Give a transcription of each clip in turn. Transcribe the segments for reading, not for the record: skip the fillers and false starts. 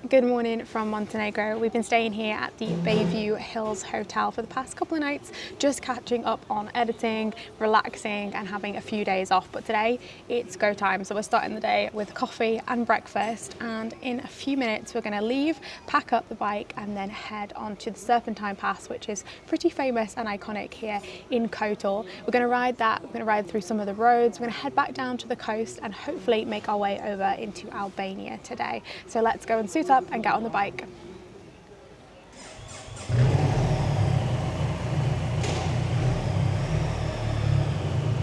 Good morning from Montenegro. We've been staying here at the Bayview Hills Hotel for the past couple of nights, just catching up on editing, relaxing and having a few days off. But today it's go time. So we're starting the day with coffee and breakfast, and in a few minutes we're going to leave, pack up the bike and then head on to the Serpentine Pass, which is pretty famous and iconic here in Kotor. We're going to ride that, we're going to ride through some of the roads, we're going to head back down to the coast and hopefully make our way over into Albania today. So let's go and suit up and get on the bike.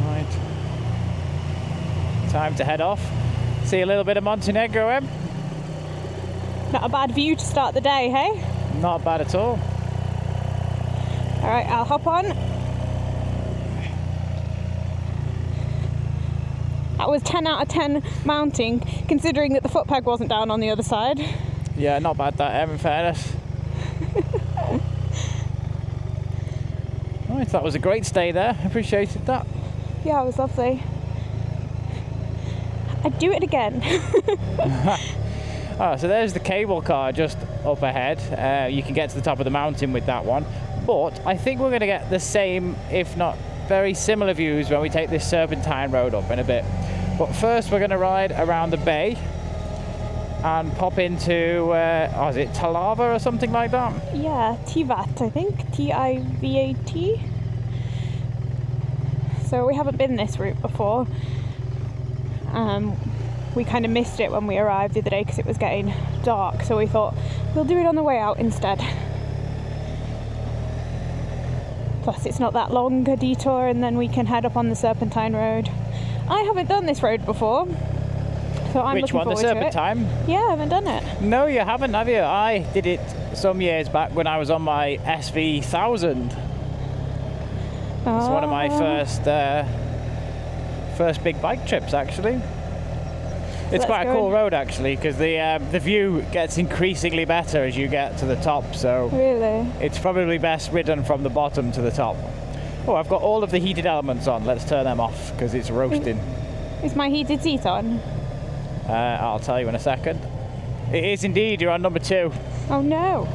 Right, time to head off. See a little bit of Montenegro, Em? Not a bad view to start the day, hey? Not bad at all. All right, I'll hop on. That was 10 out of 10 mounting, considering that the foot peg wasn't down on the other side. Yeah, not bad that, Em, in fairness. Right, that was a great stay there. Appreciated that. Yeah, it was lovely. I'd do it again. Oh, so there's the cable car just up ahead. You can get to the top of the mountain with that one. But I think we're going to get the same, if not very similar views when we take this Serpentine road up in a bit. But first we're going to ride around the bay and pop into, is it Talava or something like that? Yeah, Tivat, I think. T-I-V-A-T. So we haven't been this route before. We kind of missed it when we arrived the other day because it was getting dark, so we thought we'll do it on the way out instead. Plus it's not that long a detour, and then we can head up on the Serpentine road. I haven't done this road before, so I'm looking forward to it. Which one, the Serpentine? Yeah, I haven't done it. No, you haven't, have you? I did it some years back when I was on my SV1000. It's one of my first big bike trips, actually. It's quite a cool road, actually, because the view gets increasingly better as you get to the top. So really, it's probably best ridden from the bottom to the top. Oh, I've got all of the heated elements on. Let's turn them off because it's roasting. Is my heated seat on? I'll tell you in a second. It is indeed. You're on number 2. Oh no.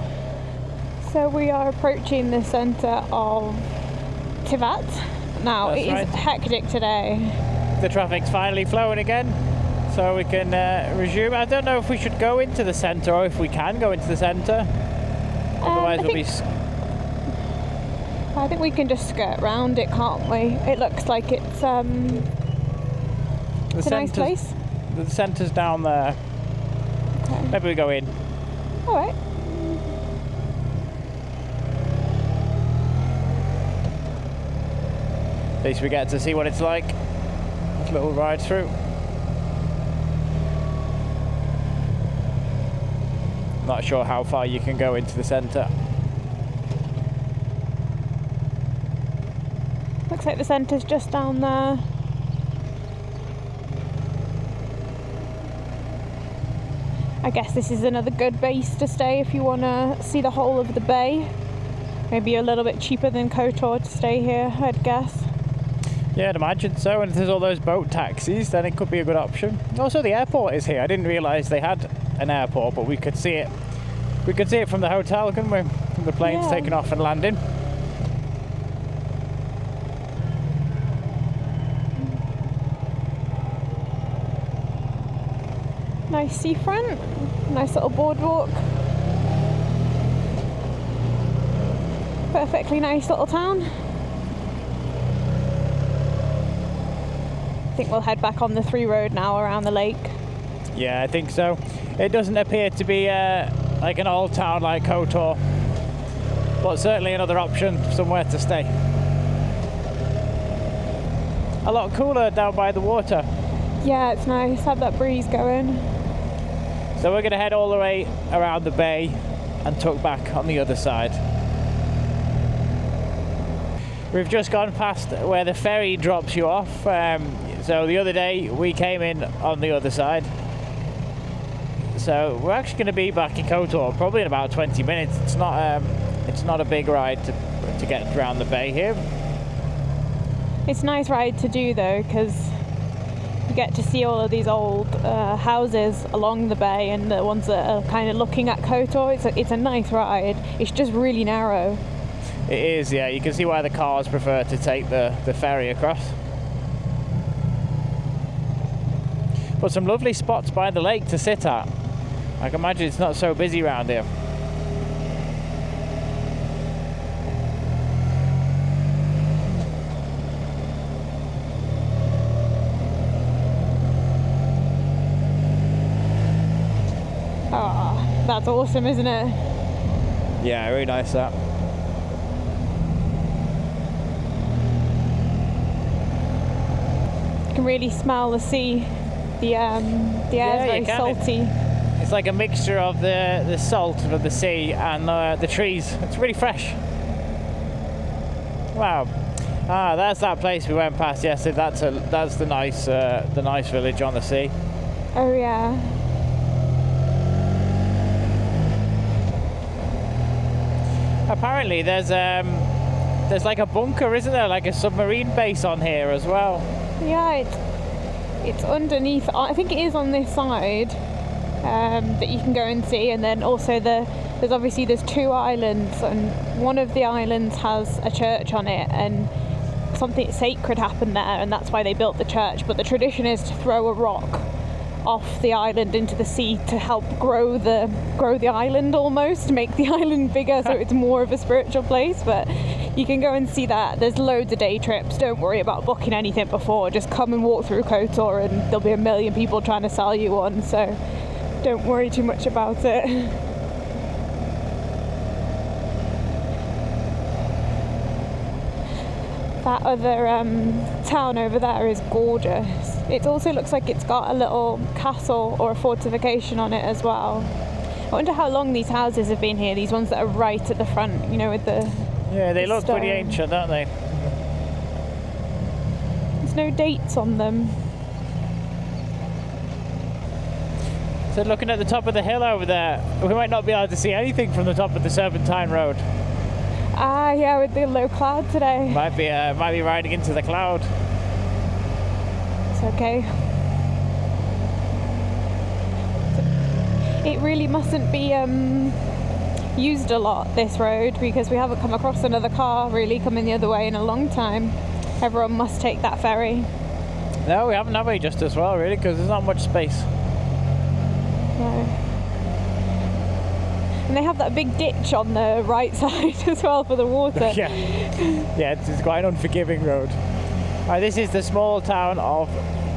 So we are approaching the centre of Tivat. Now, it is hectic today. The traffic's finally flowing again, so we can resume. I don't know if we should go into the centre or if we can go into the centre. Otherwise we'll be... I think we can just skirt round it, can't we? It looks like it's a nice place. The centre's down there. Okay. Maybe we go in. All right. At least we get to see what it's like. A little ride through. Not sure how far you can go into the centre. Looks like the centre's just down there. I guess this is another good base to stay if you want to see the whole of the bay. Maybe a little bit cheaper than Kotor to stay here, I'd guess. Yeah, I'd imagine so. And if there's all those boat taxis, then it could be a good option. Also, the airport is here. I didn't realise they had an airport, but we could see it. We could see it from the hotel, couldn't we? From the planes taking off and landing. Nice seafront, nice little boardwalk. Perfectly nice little town. I think we'll head back on the 3 road now around the lake. Yeah, I think so. It doesn't appear to be like an old town like Kotor, but certainly another option, somewhere to stay. A lot cooler down by the water. Yeah, it's nice, have that breeze going. So we're going to head all the way around the bay and tuck back on the other side. We've just gone past where the ferry drops you off. So the other day we came in on the other side. So we're actually going to be back in Kotor probably in about 20 minutes. It's not a big ride to get around the bay here. It's a nice ride to do though, because You get to see all of these old houses along the bay, and the ones that are kind of looking at Kotor. It's a nice ride. It's just really narrow. It is, yeah. You can see why the cars prefer to take the ferry across. But some lovely spots by the lake to sit at. I can imagine it's not so busy around here. Ah, that's awesome, isn't it? Yeah, really nice that. You can really smell the sea. The air is very salty. It's like a mixture of the salt of the sea and the trees. It's really fresh. Wow. Ah, that's that place we went past yesterday. That's the nice village on the sea. Oh yeah. Apparently there's like a bunker, isn't there? Like a submarine base on here as well. Yeah, it's underneath. I think it is on this side that you can go and see, and then also there's two islands, and one of the islands has a church on it, and something sacred happened there, and that's why they built the church. But the tradition is to throw a rock off the island into the sea to help grow the island, almost to make the island bigger, so it's more of a spiritual place. But you can go and see that. There's loads of day trips. Don't worry about booking anything before. Just come and walk through Kotor, and there'll be a million people trying to sell you one, so don't worry too much about it. That other town over there is gorgeous. It also looks like it's got a little castle or a fortification on it as well. I wonder how long these houses have been here, these ones that are right at the front, you know, with the... Yeah, they look stone. pretty ancient, don't they? There's no dates on them. So looking at the top of the hill over there, we might not be able to see anything from the top of the Serpentine Road. Ah, yeah, with the low cloud today. Might be riding into the cloud. It's okay. It really mustn't be used a lot, this road, because we haven't come across another car really coming the other way in a long time. Everyone must take that ferry. No, we haven't, have we? Just as well, really, because there's not much space. No. And they have that big ditch on the right side as well for the water. Yeah, it's quite an unforgiving road. This is the small town of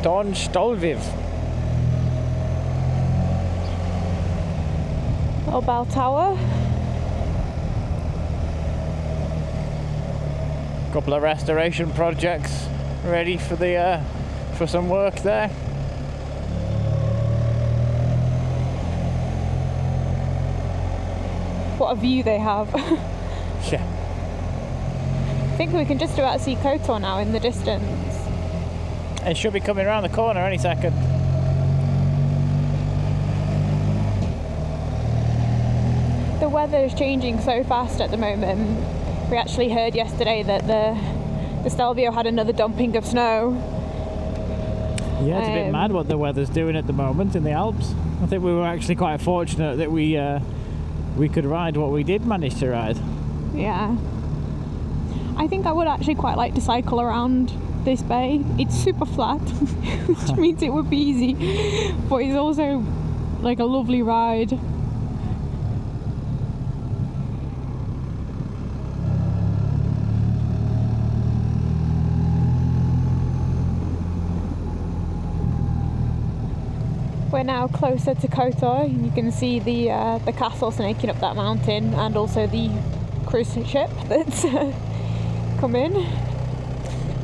Don Stolviv. Little bell tower. Couple of restoration projects ready for some work there. What a view they have. Yeah. I think we can just about see Kotor now in the distance. It should be coming around the corner any second. The weather is changing so fast at the moment. We actually heard yesterday that the Stelvio had another dumping of snow. Yeah, it's a bit mad what the weather's doing at the moment in the Alps. I think we were actually quite fortunate that we could ride what we did manage to ride. Yeah. I think I would actually quite like to cycle around this bay. It's super flat, which means it would be easy, but it's also like a lovely ride. We're now closer to Kotor. You can see the castle snaking up that mountain, and also the cruise ship that's come in.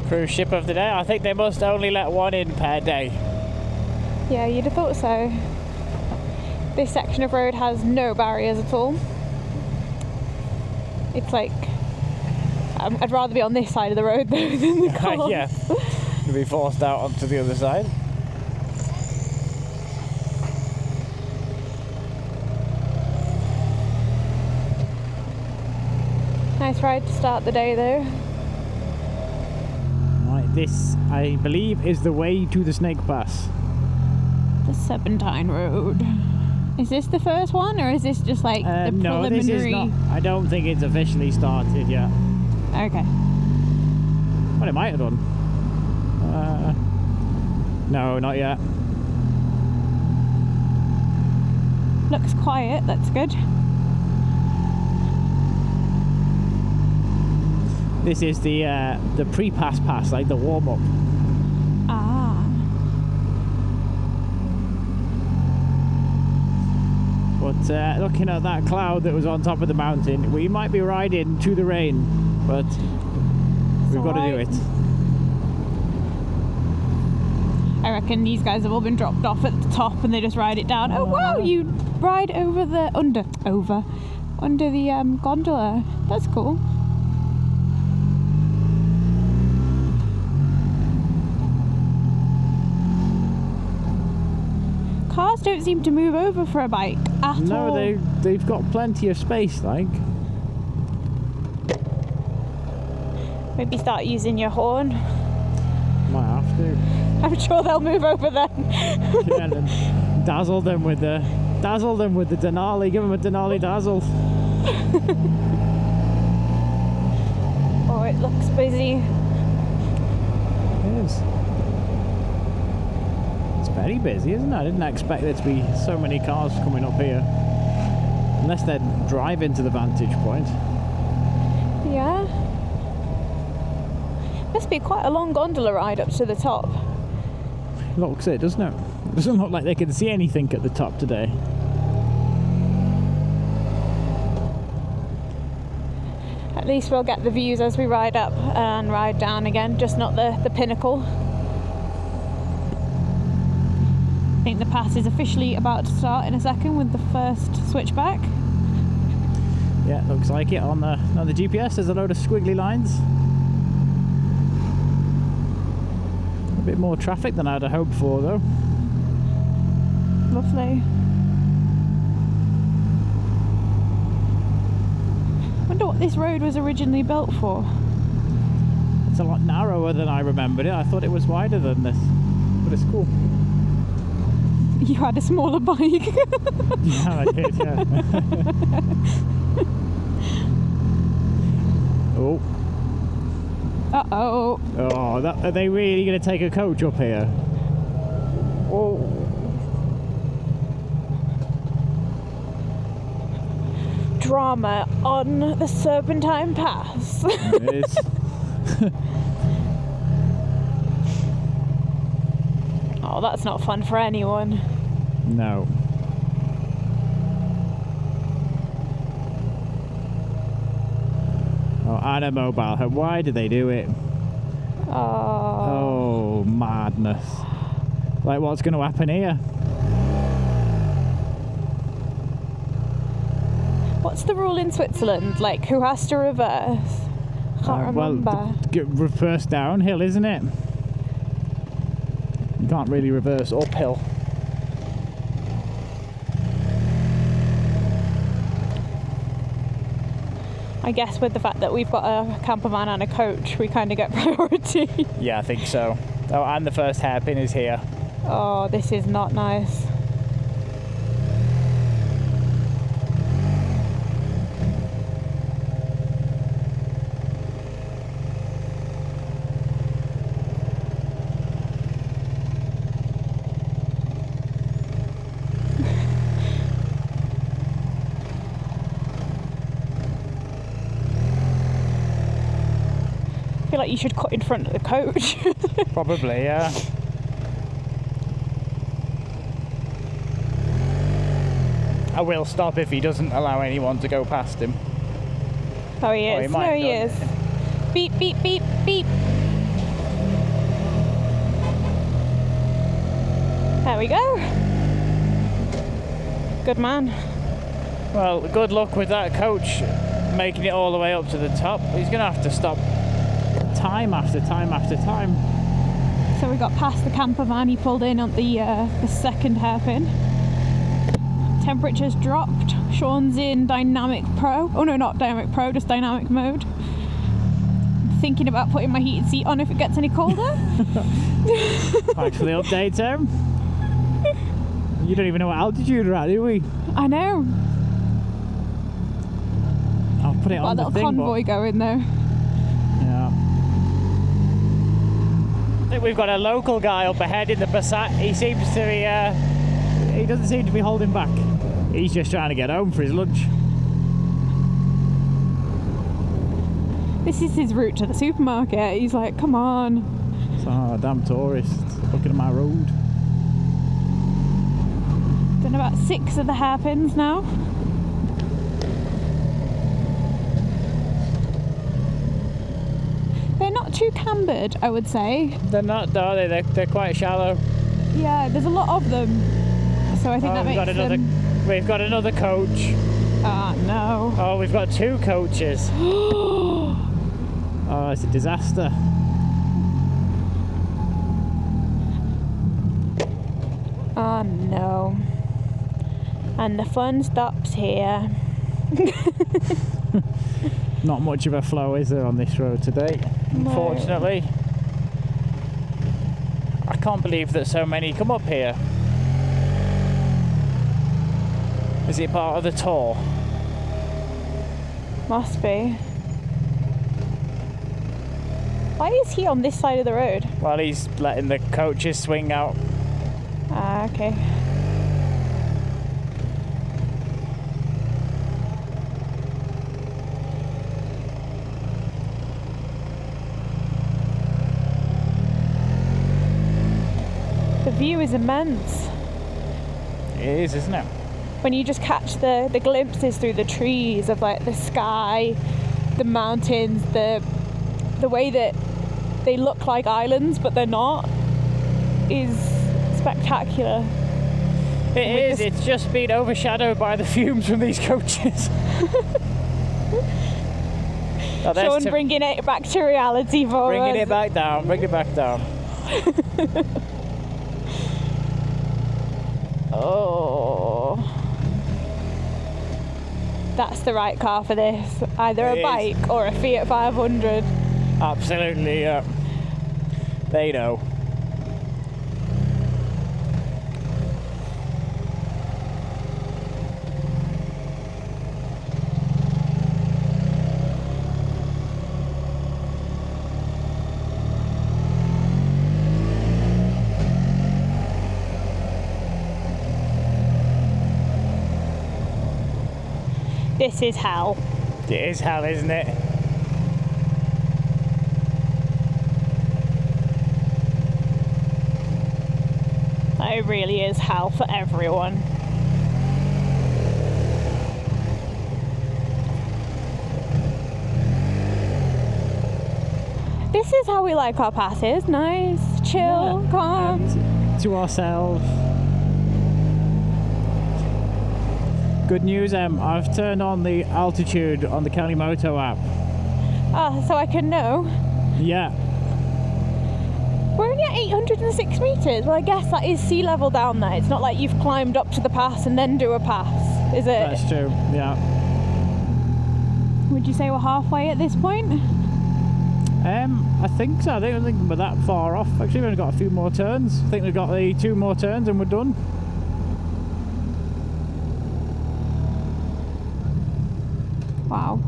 Cruise ship of the day. I think they must only let one in per day. Yeah, you'd have thought so. This section of road has no barriers at all. It's like I'd rather be on this side of the road though than the car. Yeah, to be forced out onto the other side. Nice ride to start the day though. Right, This, I believe, is the way to the Snake Pass. The Serpentine Road. Is this the first one, or is this just like the no, preliminary? this is not. I don't think it's officially started yet. Okay. Well, it might have done. No, not yet. Looks quiet, that's good. This is the pre-pass pass, like the warm-up. Ah. But looking at that cloud that was on top of the mountain, we might be riding to the rain, but we've got to do it. I reckon these guys have all been dropped off at the top and they just ride it down. Oh wow, you ride over the under the gondola. That's cool. Cars don't seem to move over for a bike at all. No, they've got plenty of space, like. Maybe start using your horn. Might have to. I'm sure they'll move over then. Yeah, and then dazzle them with the Denali. Give them a Denali dazzle. Oh, it looks busy. It is. It's very busy, isn't it? I didn't expect there to be so many cars coming up here. Unless they're driving to the vantage point. Yeah. Must be quite a long gondola ride up to the top. Looks it, doesn't it? It doesn't look like they can see anything at the top today. At least we'll get the views as we ride up and ride down again, just not the pinnacle. I think the pass is officially about to start in a second with the first switchback. Yeah, looks like it on the GPS. There's a load of squiggly lines. A bit more traffic than I'd have hoped for, though. Lovely. Wonder what this road was originally built for. It's a lot narrower than I remembered it. I thought it was wider than this, but it's cool. You had a smaller bike. Yeah, I did, yeah. Oh. Uh-oh. Oh, are they really going to take a coach up here? Oh. Drama on the Serpentine Pass. It is. Oh, that's not fun for anyone. No. Oh, and a mobile home. Why did they do it? Oh, madness. Like, what's going to happen here? What's the rule in Switzerland? Like, who has to reverse? Can't remember. Well, reverse downhill, isn't it? You can't really reverse uphill. I guess with the fact that we've got a camper van and a coach, we kind of get priority. Yeah, I think so. Oh, and the first hairpin is here. Oh, this is not nice. I feel like you should cut in front of the coach. Probably, yeah. I will stop if he doesn't allow anyone to go past him. Oh, he is. There he is. Beep, beep, beep, beep. There we go. Good man. Well, good luck with that coach making it all the way up to the top. He's going to have to stop time after time after time. So we got past the camper van, he pulled in on the second hairpin. Temperature's dropped. Sean's in dynamic pro. Oh no, not dynamic pro, just dynamic mode. thinking about putting my heated seat on if it gets any colder. Thanks for the update, Em. You don't even know what altitude we're at, do we? I know. I'll put it on the Got a little thing, convoy going though. Yeah. I think we've got a local guy up ahead in the Passat. He seems to be, he doesn't seem to be holding back. He's just trying to get home for his lunch. This is his route to the supermarket. He's like, come on. Oh, damn tourists looking at my road. Done about 6 of the hairpins now. They're not too cambered, I would say. They're not, are they? They're quite shallow. Yeah, there's a lot of them. So I think that makes them... We've got another coach. Ah, no. Oh, we've got 2 coaches. Oh, it's a disaster. Oh, no. And the fun stops here. Not much of a flow, is there, on this road today? No. Unfortunately. I can't believe that so many come up here. Is it part of the tour? Must be. Why is he on this side of the road? Well, he's letting the coaches swing out. Ah, okay. The view is immense. It is, isn't it? When you just catch the glimpses through the trees of like the sky, the mountains, the way that they look like islands but they're not, is spectacular. It is. It's just been overshadowed by the fumes from these coaches. Oh, Sean bringing it back to reality for us. Bringing it back down. Bring it back down. Oh, that's the right car for this. Either a bike or a Fiat 500. Absolutely, yeah. They know. This is hell. It is hell, isn't it? It really is hell for everyone. This is how we like our passes. Nice, chill, calm. And to ourselves. Good news, I've turned on the altitude on the Cali Moto app. Ah, so I can know. Yeah. We're only at 806 metres. Well, I guess that is sea level down there. It's not like you've climbed up to the pass and then do a pass, is it? That's true, yeah. Would you say we're halfway at this point? I think so. I don't think we're that far off. Actually, we've only got a few more turns. I think we've got the 2 more turns and we're done. Wow.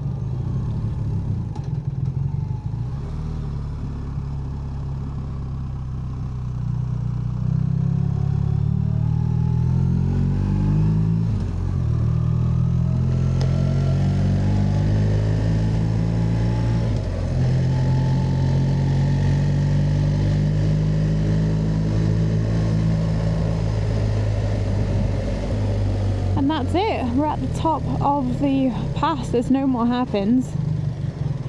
And that's it. We're at the top of the pass. There's no more hairpins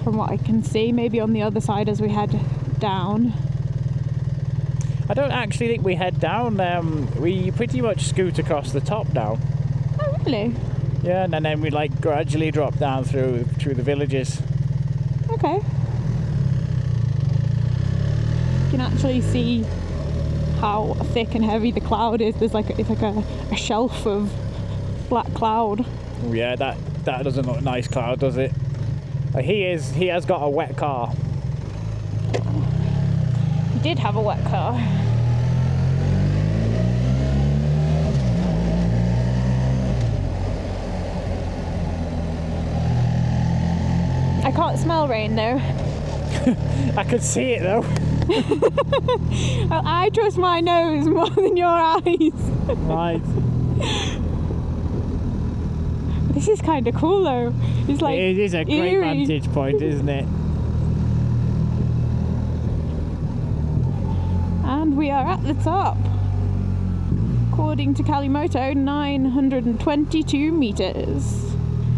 from what I can see. Maybe on the other side as we head down. I don't actually think we head down. We pretty much scoot across the top now. Oh, really? Yeah, and then we like gradually drop down through the villages. Okay. You can actually see how thick and heavy the cloud is. There's like it's like a shelf of black cloud. Oh yeah, that doesn't look nice, cloud, does it? He has got a wet car. did have a wet car. I can't smell rain though. I could see it though. Well, I trust my nose more than your eyes. Right. This is kind of cool though. It's like It is a great eerie. vantage point, isn't it? And we are at the top. According to Kalimoto, 922 meters.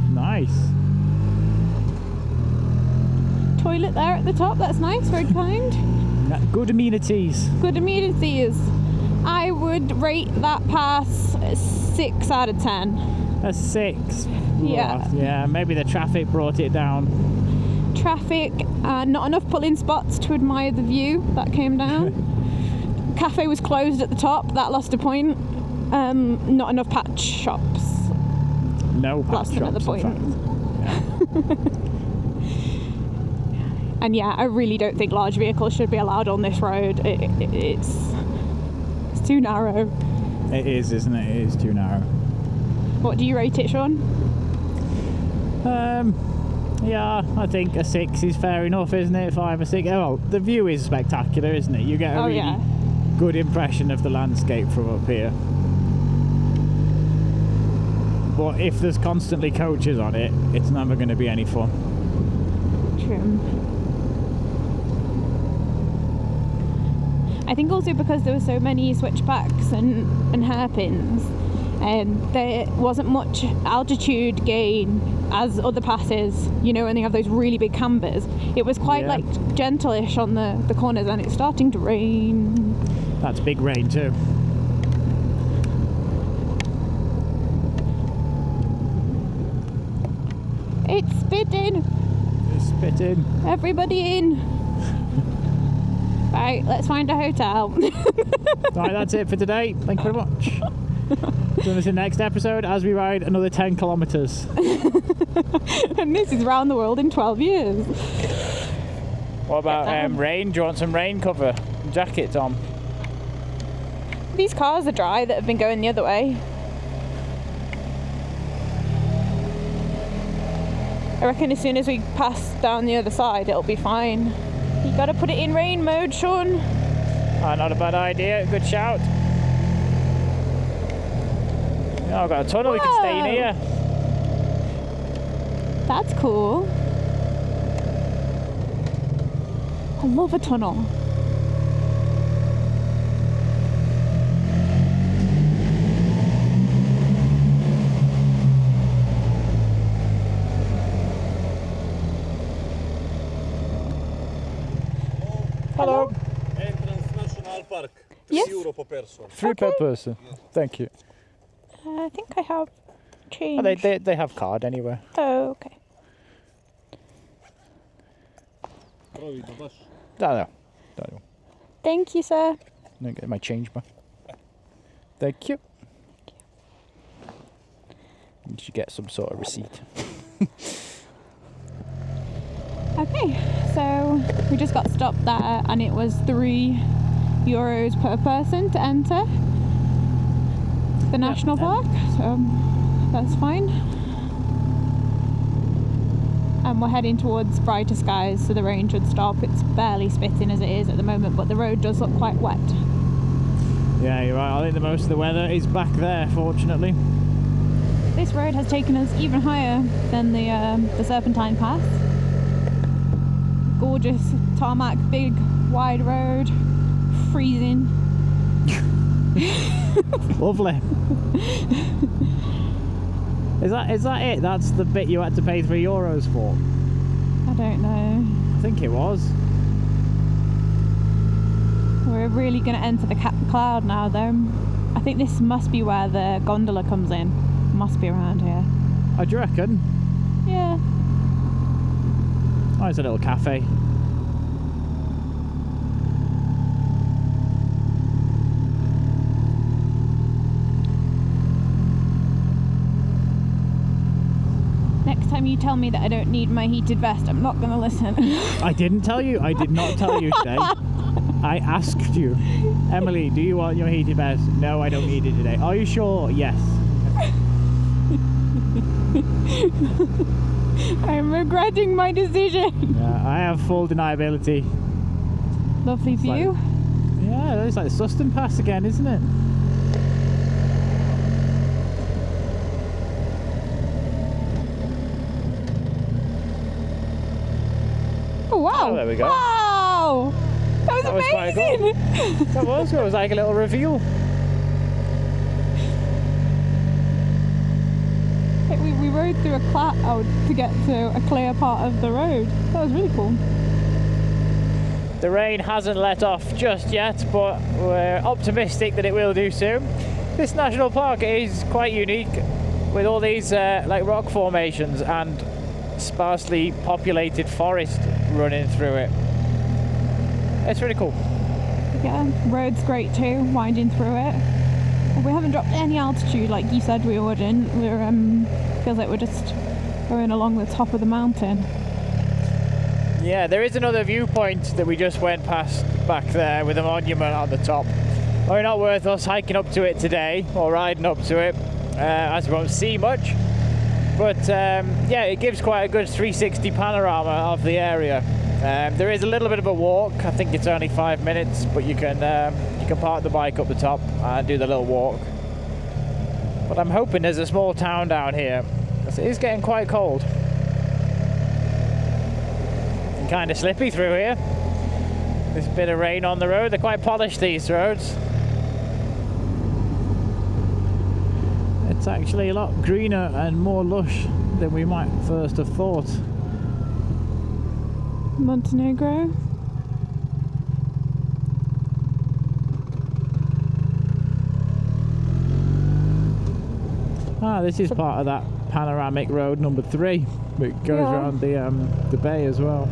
Nice. Toilet there at the top, that's nice, very kind. Good amenities. Good amenities. I would rate that pass 6 out of 10. A 6. Yeah. Yeah, maybe the traffic brought it down. Traffic, not enough pull-in spots to admire the view that came down. Cafe was closed at the top, that lost a point. Not enough patch shops. No patch Lost another shops, point. in fact. Yeah. And yeah, I really don't think large vehicles should be allowed on this road. It's too narrow. It is, isn't it? It is too narrow. What do you rate it, Sean? Yeah, I think a 6 is fair enough, isn't it? 5 or 6. Oh, the view is spectacular, isn't it? You get a really good impression of the landscape from up here. But if there's constantly coaches on it, it's never going to be any fun. True. I think also because there were so many switchbacks and hairpins, there wasn't much altitude gain as other passes, you know, when they have those really big cambers. It was quite like gentle-ish on the corners, and it's starting to rain. That's big rain too. It's spitting! It's spitting. Everybody in! Right, let's find a hotel. Right, that's it for today. Thank you very much. Join us in the next episode as we ride another 10 kilometres. And this is round the world in 12 years. What about rain? Do you want some rain cover? Jacket, Tom? These cars are dry that have been going the other way. I reckon as soon as we pass down the other side, it'll be fine. You gotta put it in rain mode, Sean. Not a bad idea. Good shout. Oh, I've got a tunnel. We can stay in here. That's cool. I love a tunnel. Hello. Entrance National Park. Yes. €3 per person. 3 per person. Thank you. I think I have change. Oh, they have card anyway. Oh, okay. No. Thank you, sir. Let me get my change back. Thank you. You should get some sort of receipt. Okay, so we just got stopped there and it was €3 per person to enter the national park, so that's fine. And we're heading towards brighter skies, so the rain should stop. It's barely spitting as it is at the moment, but the road does look quite wet. Yeah, you're right. I think the most of the weather is back there, fortunately. This road has taken us even higher than the Serpentine pass. Gorgeous tarmac, big, wide road, freezing. Lovely. Is that it? That's the bit you had to pay €3 for? I don't know. I think it was. We're really going to enter the cloud now, though. I think this must be where the gondola comes in. Must be around here. Oh, do you reckon? Yeah. Oh, it's a little cafe. Next time you tell me that I don't need my heated vest, I'm not going to listen. I didn't tell you. I did not tell you today. I asked you, Emily, do you want your heated vest? No, I don't need it today. Are you sure? Yes. I'm regretting my decision. Yeah, I have full deniability. Lovely view. Yeah, it's like Suston Pass again, isn't it? Oh wow! Oh, there we go. Wow! That was amazing! Quite cool. It was like a little reveal. We rode through a cloud to get to a clear part of the road. That was really cool. The rain hasn't let off just yet, but we're optimistic that it will do soon. This national park is quite unique with all these like rock formations and sparsely populated forest running through it. It's really cool. Yeah, road's great too, winding through it. We haven't dropped any altitude like you said we wouldn't. We're feels like we're just going along the top of the mountain. Yeah, there is another viewpoint that we just went past back there with a monument on the top. Probably not worth us hiking up to it today or riding up to it, as we won't see much. But yeah, it gives quite a good 360 panorama of the area. There is a little bit of a walk. I think it's only 5 minutes, but you can park the bike up the top and do the little walk. But I'm hoping there's a small town down here. It is getting quite cold. And kind of slippy through here. There's a bit of rain on the road. They're quite polished, these roads. It's actually a lot greener and more lush than we might first have thought. Montenegro. Ah, this is part of that panoramic road number 3, which goes around the bay as well.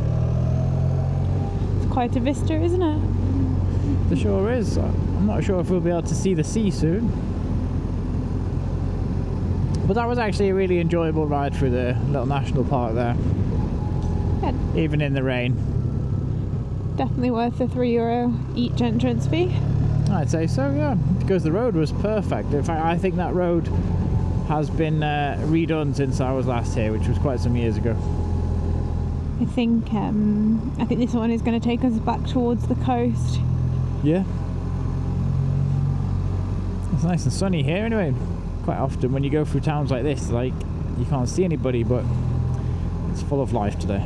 It's quite a vista, isn't it? There sure is. I'm not sure if we'll be able to see the sea soon. But that was actually a really enjoyable ride through the little national park there. Yeah. Even in the rain. Definitely worth the €3 each entrance fee. I'd say so, yeah. Because the road was perfect. In fact, I think that road has been redone since I was last here, which was quite some years ago. I think this one is going to take us back towards the coast. Yeah. It's nice and sunny here anyway. Quite often when you go through towns like this, like, you can't see anybody, but it's full of life today.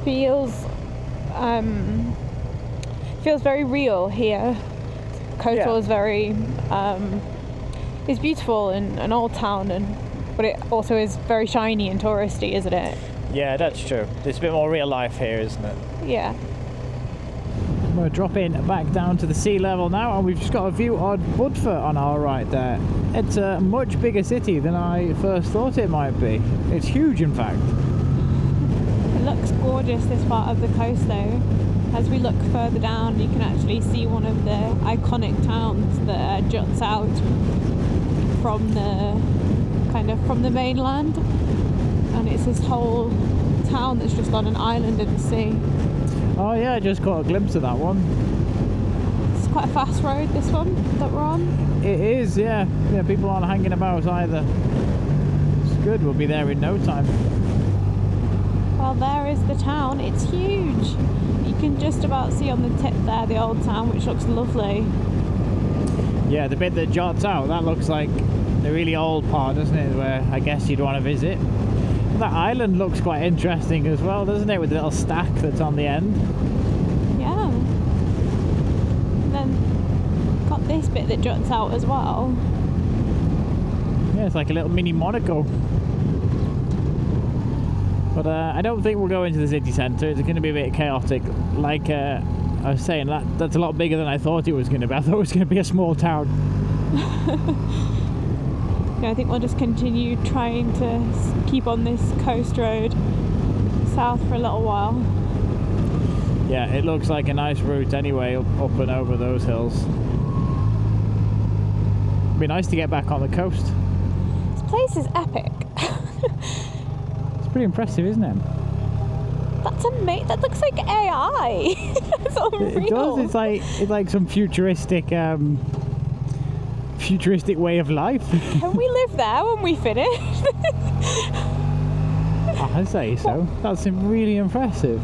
Feels very real here. Kotor is very it's beautiful in an old town, but it also is very shiny and touristy, isn't it? Yeah, that's true. There's a bit more real life here, isn't it? Yeah. We're dropping back down to the sea level now, and we've just got a view on Budva on our right there. It's a much bigger city than I first thought it might be. It's huge, in fact. It looks gorgeous, this part of the coast though. As we look further down, you can actually see one of the iconic towns that juts out from the mainland, and it's this whole town that's just on an island in the sea. Oh yeah, I just caught a glimpse of that one. It's quite a fast road, this one that we're on. It is, yeah. Yeah, people aren't hanging about either. It's good, we'll be there in no time. Well, there is the town. It's huge. You can just about see on the tip there the old town, which looks lovely. Yeah, the bit that jots out, that looks like the really old part, doesn't it, where I guess you'd want to visit. That island looks quite interesting as well, doesn't it, with the little stack that's on the end. Yeah. And then got this bit that juts out as well. Yeah, it's like a little mini Monaco. But I don't think we'll go into the city centre. It's going to be a bit chaotic. Like I was saying, that's a lot bigger than I thought it was going to be. I thought it was going to be a small town. Yeah, I think we'll just continue trying to keep on this coast road south for a little while. Yeah, it looks like a nice route anyway, up and over those hills. It'd be nice to get back on the coast. This place is epic. It's pretty impressive, isn't it? That's amazing. That looks like AI. It's unreal. It does. It's like some futuristic way of life. Can we live there when we finish? I say so. That's really impressive.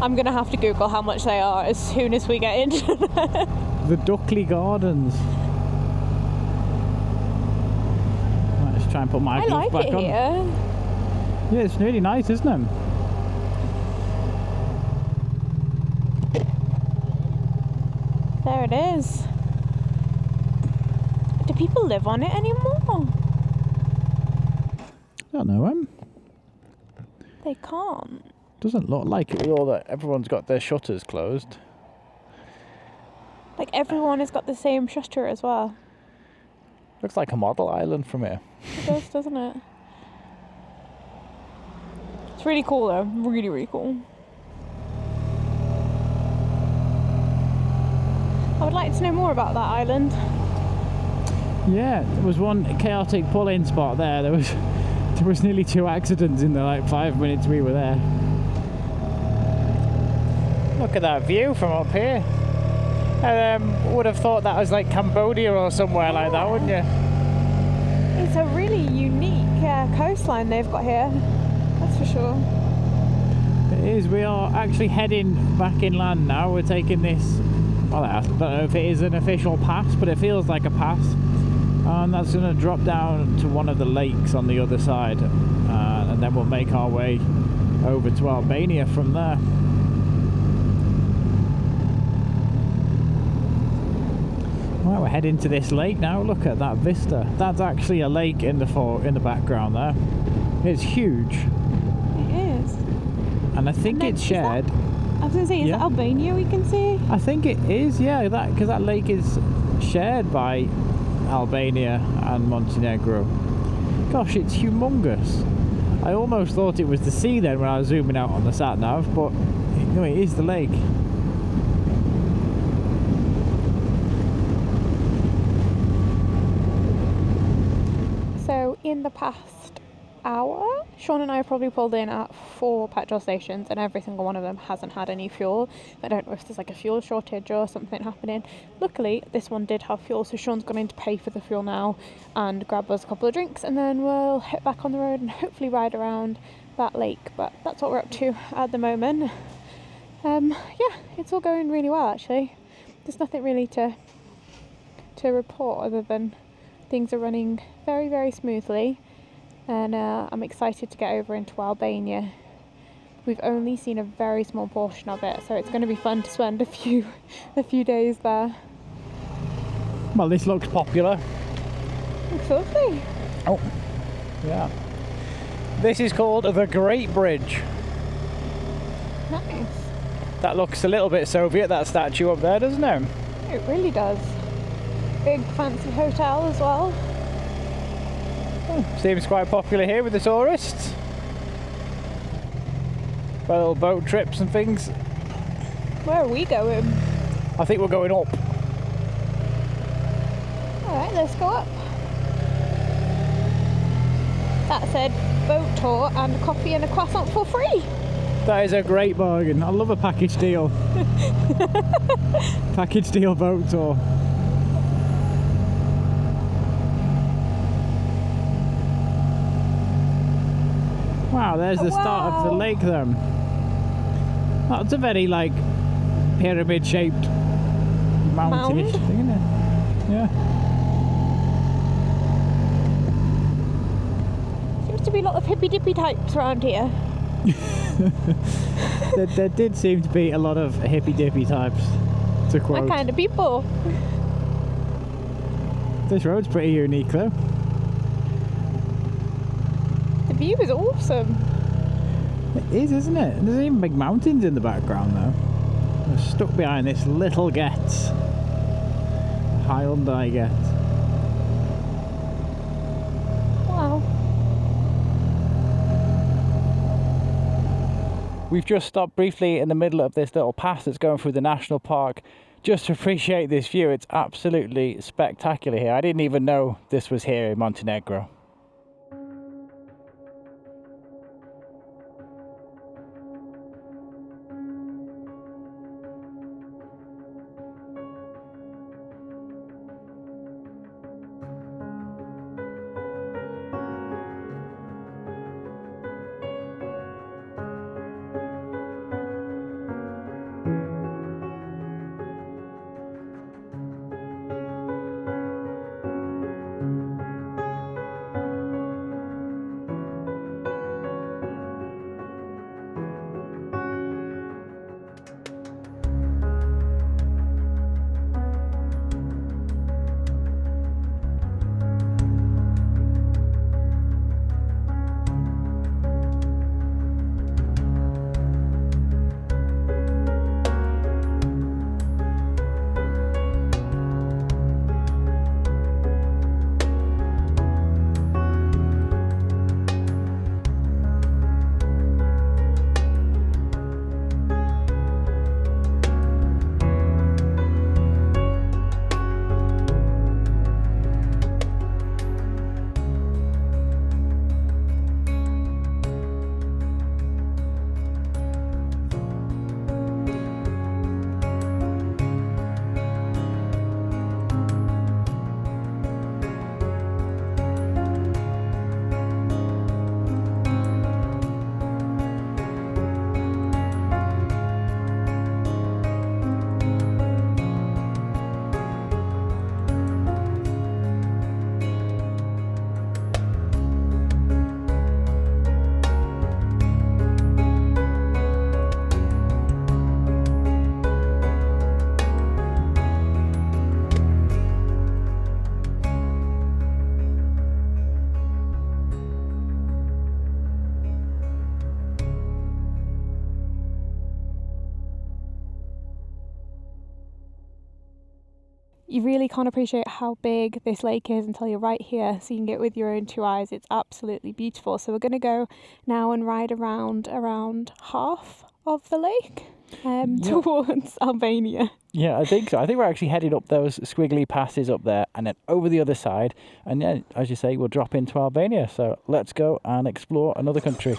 I'm gonna have to Google how much they are as soon as we get into The Duckley Gardens. Right, let's try and put my I like back it on. here. Yeah, it's really nice, isn't it? There it is. Do people live on it anymore? I don't know. They can't. Doesn't look like it with all that. Everyone's got their shutters closed. Like everyone has got the same shutter as well. Looks like a model island from here. It does, doesn't it? It's really cool though. Really, really cool. I would like to know more about that island. Yeah, there was one chaotic pull-in spot there. There was nearly 2 accidents in the 5 minutes we were there. Look at that view from up here. I would have thought that was like Cambodia or somewhere like that, wouldn't you? It's a really unique coastline they've got here. That's for sure. It is. We are actually heading back inland now. We're taking this, well, I don't know if it is an official pass, but it feels like a pass. And that's going to drop down to one of the lakes on the other side. And then we'll make our way over to Albania from there. Right, we're heading to this lake now. Look at that vista. That's actually a lake in the background there. It's huge. It is. And I think it's shared. I was going to say, is that Albania we can see? I think it is, yeah, because that lake is shared by Albania and Montenegro. Gosh, it's humongous. I almost thought it was the sea then when I was zooming out on the sat nav, but no, it is the lake. So in the past hour, Sean and I have probably pulled in at 4 petrol stations and every single one of them hasn't had any fuel. I don't know if there's like a fuel shortage or something happening. Luckily, this one did have fuel, so Sean's gone in to pay for the fuel now and grab us a couple of drinks, and then we'll hit back on the road and hopefully ride around that lake. But that's what we're up to at the moment. Yeah, it's all going really well actually. There's nothing really to report other than things are running very, very smoothly. And I'm excited to get over into Albania. We've only seen a very small portion of it, so it's going to be fun to spend a few days there. Well, this looks popular. Looks lovely. Oh, yeah. This is called the Great Bridge. Nice. That looks a little bit Soviet, that statue up there, doesn't it? It really does. Big fancy hotel as well. Seems quite popular here with the tourists. Got little boat trips and things. Where are we going? I think we're going up. Alright, let's go up. That said, boat tour and a coffee and a croissant for free. That is a great bargain. I love a package deal. Package deal boat tour. Wow, there's the start of the lake then. That's a very like pyramid shaped mountainish thing, isn't it? Yeah. Seems to be a lot of hippy dippy types around here. there did seem to be a lot of hippy dippy types, to quote. My kind of people. This road's pretty unique though. The view is awesome. It is, isn't it? There's even big mountains in the background though. We're stuck behind this little Getz. Hyundai Getz. Wow. We've just stopped briefly in the middle of this little pass that's going through the national park just to appreciate this view. It's absolutely spectacular here. I didn't even know this was here in Montenegro. you really can't appreciate how big this lake is until you're right here, seeing it with your own two eyes. It's absolutely beautiful. So we're going to go now and ride around half of the lake towards Albania. Yeah, I think so. I think we're actually heading up those squiggly passes up there and then over the other side. And then, as you say, we'll drop into Albania. So let's go and explore another country.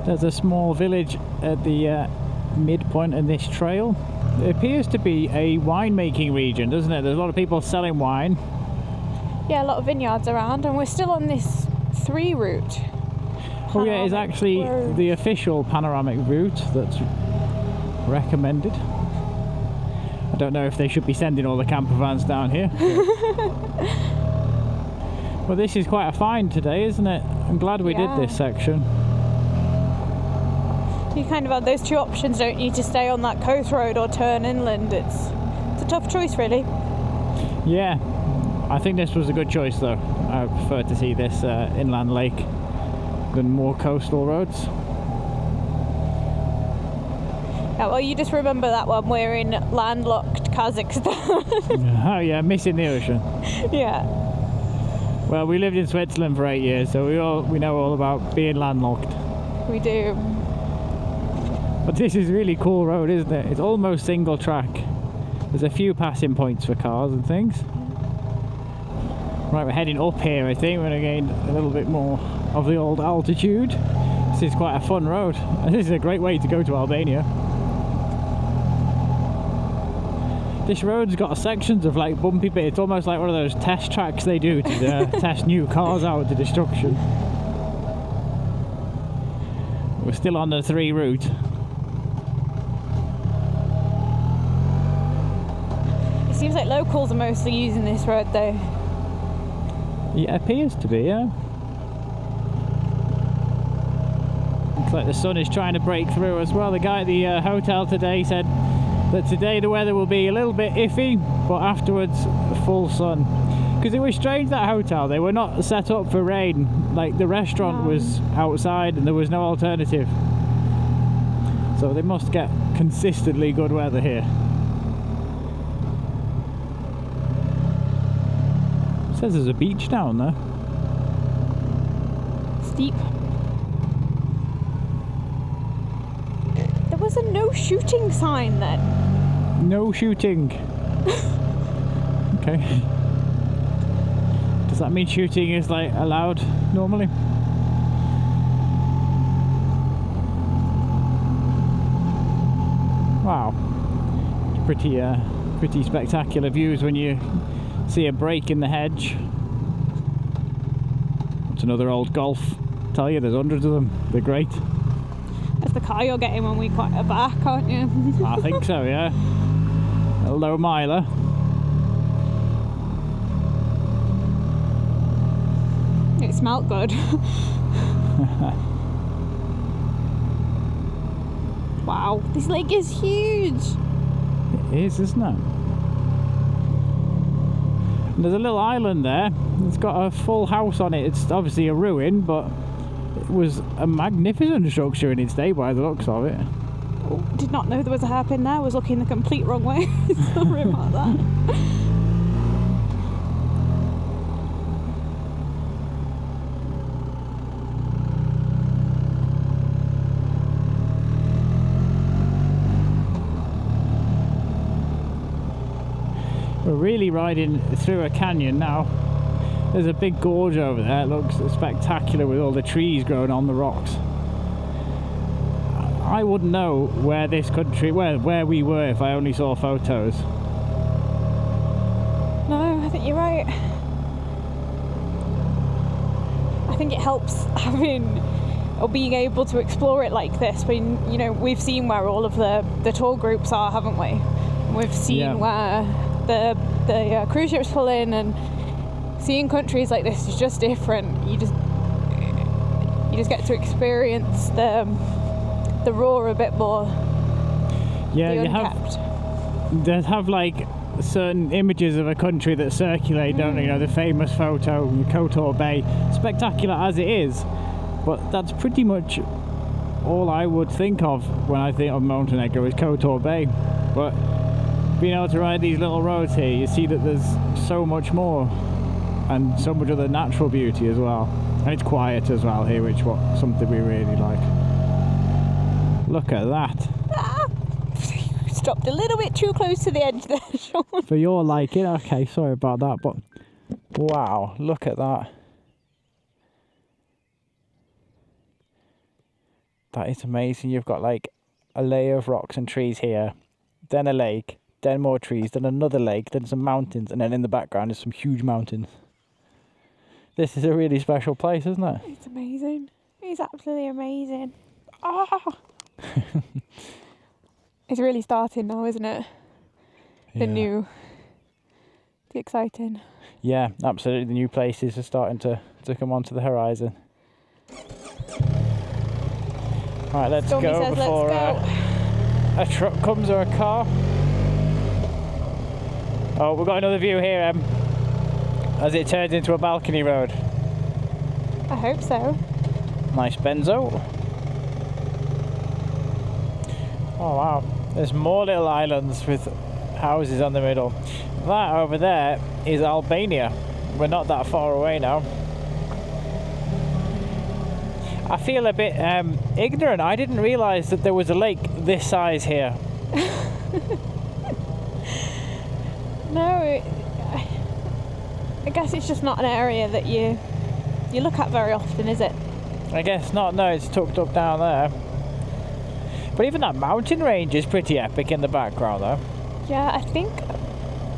There's a small village at the midpoint of this trail. It appears to be a winemaking region, doesn't it? There's a lot of people selling wine. Yeah, a lot of vineyards around, and we're still on this 3 route. Oh yeah, it's actually the official panoramic route that's recommended. I don't know if they should be sending all the camper vans down here. Well, this is quite a find today, isn't it? I'm glad we did this section. You kind of have those two options, don't you, to stay on that coast road or turn inland. It's a tough choice, really. Yeah, I think this was a good choice, though. I prefer to see this inland lake than more coastal roads. Yeah, well, you just remember that one. We're in landlocked Kazakhstan. Oh yeah, missing the ocean. Yeah. Well, we lived in Switzerland for 8 years, so we know all about being landlocked. We do. But this is a really cool road, isn't it? It's almost single track. There's a few passing points for cars and things. Right, we're heading up here, I think. We're going to gain a little bit more of the old altitude. This is quite a fun road. And this is a great way to go to Albania. This road's got sections of like bumpy bits. It's almost like one of those test tracks they do to test new cars out to destruction. We're still on the 3 route. It seems like locals are mostly using this road, though. Yeah, it appears to be, yeah. Looks like the sun is trying to break through as well. The guy at the hotel today said that today the weather will be a little bit iffy, but afterwards full sun. Because it was strange, that hotel, they were not set up for rain. Like the restaurant was outside and there was no alternative. So they must get consistently good weather here. It says there's a beach down there. Steep. There was a no shooting sign then. No shooting. Okay. Does that mean shooting is like allowed normally? Wow. Pretty spectacular views when you see a break in the hedge. It's another old Golf. I tell you, there's hundreds of them. They're great. That's the car you're getting when we quite are back, aren't you? I think so, yeah. A low miler. It smelled good. Wow, this lake is huge. It is, isn't it? And there's a little island there. It's got a full house on it. It's obviously a ruin, but it was a magnificent structure in its day by the looks of it. Oh, did not know there was a hairpin there. I was looking the complete wrong way. Sorry about that. We're really riding through a canyon now. There's a big gorge over there. It looks spectacular with all the trees growing on the rocks. I wouldn't know where this country, where we were if I only saw photos. No, I think you're right. I think it helps having or being able to explore it like this when, you know, we've seen where all of the tour groups are, haven't we? We've seen where the cruise ships pull in, and seeing countries like this is just different. You just get to experience the raw a bit more. Yeah, they have like certain images of a country that circulate, don't they? You know, the famous photo in Kotor Bay, spectacular as it is. But that's pretty much all I would think of when I think of Montenegro is Kotor Bay. But being able to ride these little roads here, you see that there's so much more and so much other natural beauty as well. And it's quiet as well here, which is something we really like. Look at that. Stopped a little bit too close to the edge there, Sean. For your liking, okay, sorry about that, but wow, look at that. That is amazing. You've got like a layer of rocks and trees here, then a lake, then more trees, then another lake, then some mountains, and then in the background is some huge mountains. This is a really special place, isn't it? It's amazing. It's absolutely amazing. Ah! It's really starting now, isn't it? The exciting. Yeah, absolutely. The new places are starting to come onto the horizon. Right, let's Stormy go says, before a truck comes or a car. Oh, we've got another view here, as it turns into a balcony road. I hope so. Nice benzo. Oh wow, there's more little islands with houses on the middle. That over there is Albania. We're not that far away now. I feel a bit ignorant. I didn't realise that there was a lake this size here. No, I guess it's just not an area that you look at very often, is it? I guess not. No, it's tucked up down there. But even that mountain range is pretty epic in the background, though. Yeah, I think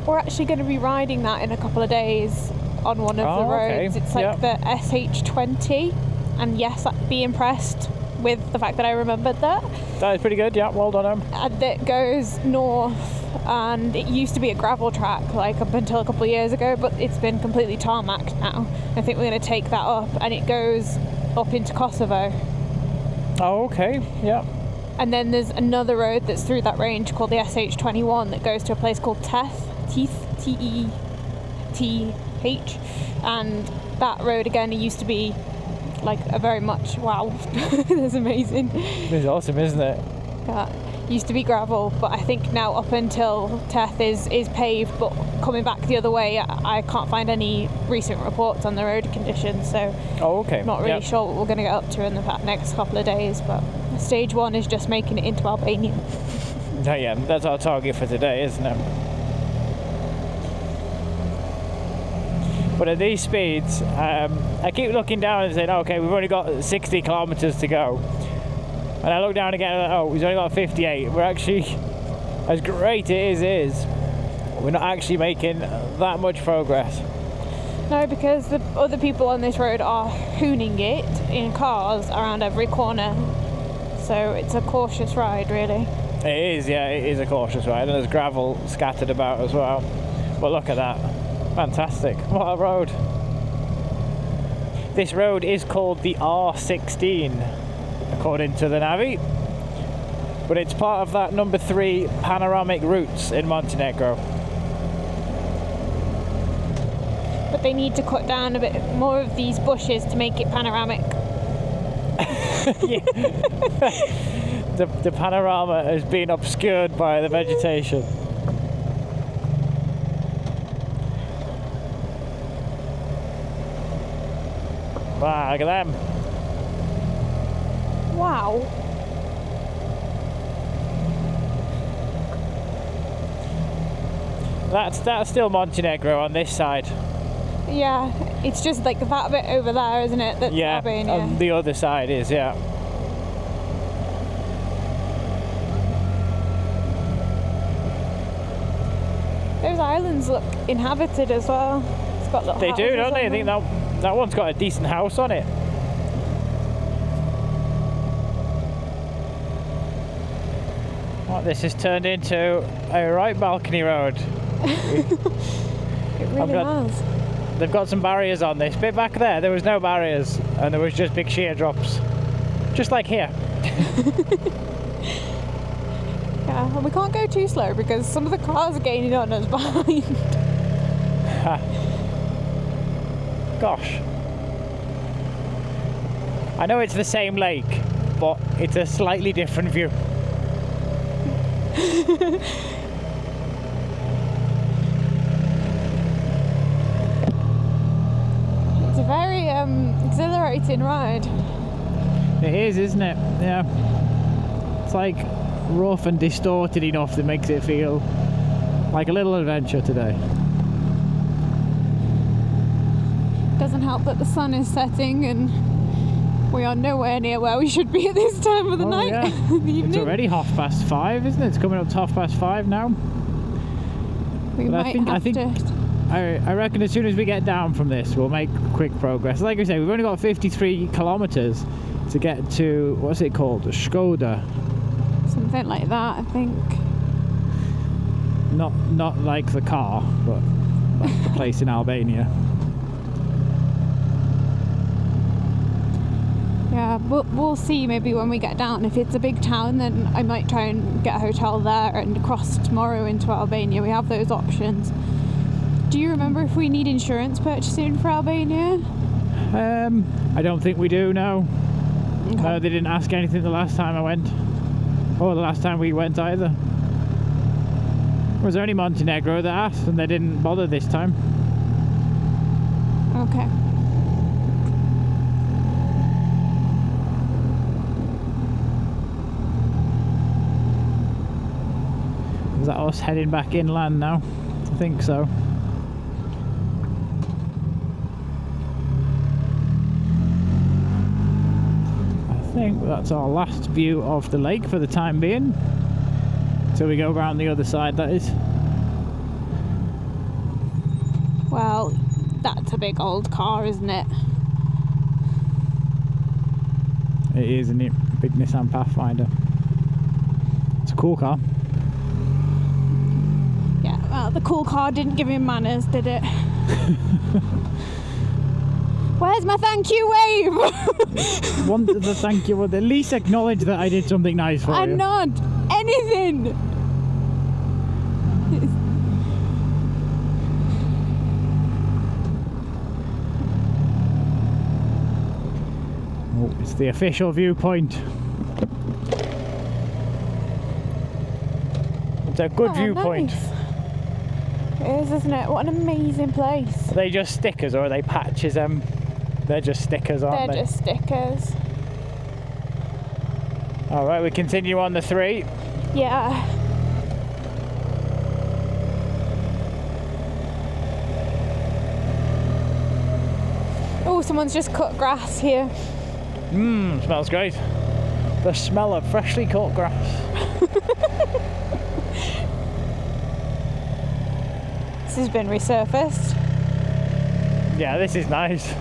we're actually going to be riding that in a couple of days on one of the roads. Okay. It's like the SH20, and yes, I'd be impressed with the fact that I remembered that. That is pretty good, yeah, well done. And it goes north, and it used to be a gravel track, like up until a couple of years ago, but it's been completely tarmacked now. I think we're going to take that up, and it goes up into Kosovo. Oh, okay, yeah. And then there's another road that's through that range called the SH21 that goes to a place called Teeth, T-E-T-H. And that road, again, it used to be like a very much, wow, that's amazing. It's awesome, isn't it? Used to be gravel, but I think now up until Teth is paved, but coming back the other way, I can't find any recent reports on the road conditions, so I'm not really sure what we're going to get up to in the next couple of days, but stage one is just making it into Albania. Oh, yeah, that's our target for today, isn't it? But at these speeds, I keep looking down and saying, okay, we've only got 60 kilometers to go. And I look down again and oh, we've only got 58. We're actually, as great it is, we're not actually making that much progress. No, because the other people on this road are hooning it in cars around every corner. So it's a cautious ride, really. It is, yeah, it is a cautious ride. And there's gravel scattered about as well. But look at that. Fantastic. What a road. This road is called the R16. According to the Navi, but it's part of that number 3 panoramic routes in Montenegro. But they need to cut down a bit more of these bushes to make it panoramic. The panorama has been obscured by the vegetation. Wow, look at them. Wow. That's still Montenegro on this side. Yeah, it's just like that bit over there, isn't it? That's Albania. On the other side is, yeah. Those islands look inhabited as well. It's got little They do, don't they? I them. think that one's got a decent house on it. Well, this has turned into a right balcony road. It really has. They've got some barriers on this. Bit back there was no barriers and there was just big sheer drops. Just like here. Yeah, and we can't go too slow because some of the cars are gaining on us behind. Gosh. I know it's the same lake, but it's a slightly different view. It's a very exhilarating ride. It is, isn't it? Yeah. It's like rough and distorted enough that makes it feel like a little adventure today. Doesn't help that the sun is setting and we are nowhere near where we should be at this time of the night. Yeah. The evening. It's already 5:30, isn't it? It's coming up to 5:30 now. We But might have to. I reckon as soon as we get down from this, we'll make quick progress. Like I say, we've only got 53 kilometers to get to, what's it called? Skadar. Something like that, I think. Not like the car, but like the place in Albania. Yeah, we'll see maybe when we get down. If it's a big town, then I might try and get a hotel there and cross tomorrow into Albania. We have those options. Do you remember if we need insurance purchasing for Albania? I don't think we do, no. Okay. No, they didn't ask anything the last time I went. Or the last time we went either. It was only Montenegro that asked, and they didn't bother this time. Okay. Is that us heading back inland now? I think so. I think that's our last view of the lake for the time being. Till we go around the other side, that is. Well, that's a big old car, isn't it? It is, isn't it? Big Nissan Pathfinder. It's a cool car. Yeah, well, the cool car didn't give him manners, did it? Where's my thank you wave? Wanted to thank you, but at least acknowledge that I did something nice for you. I'm not anything. Oh, it's the official viewpoint. It's a good viewpoint. Nice. It is, isn't it? What an amazing place. Are they just stickers or are they patches? They're just stickers, aren't they? They're just stickers. Alright, we continue on the 3. Yeah. Oh, someone's just cut grass here. Smells great. The smell of freshly cut grass. This has been resurfaced. Yeah, this is nice.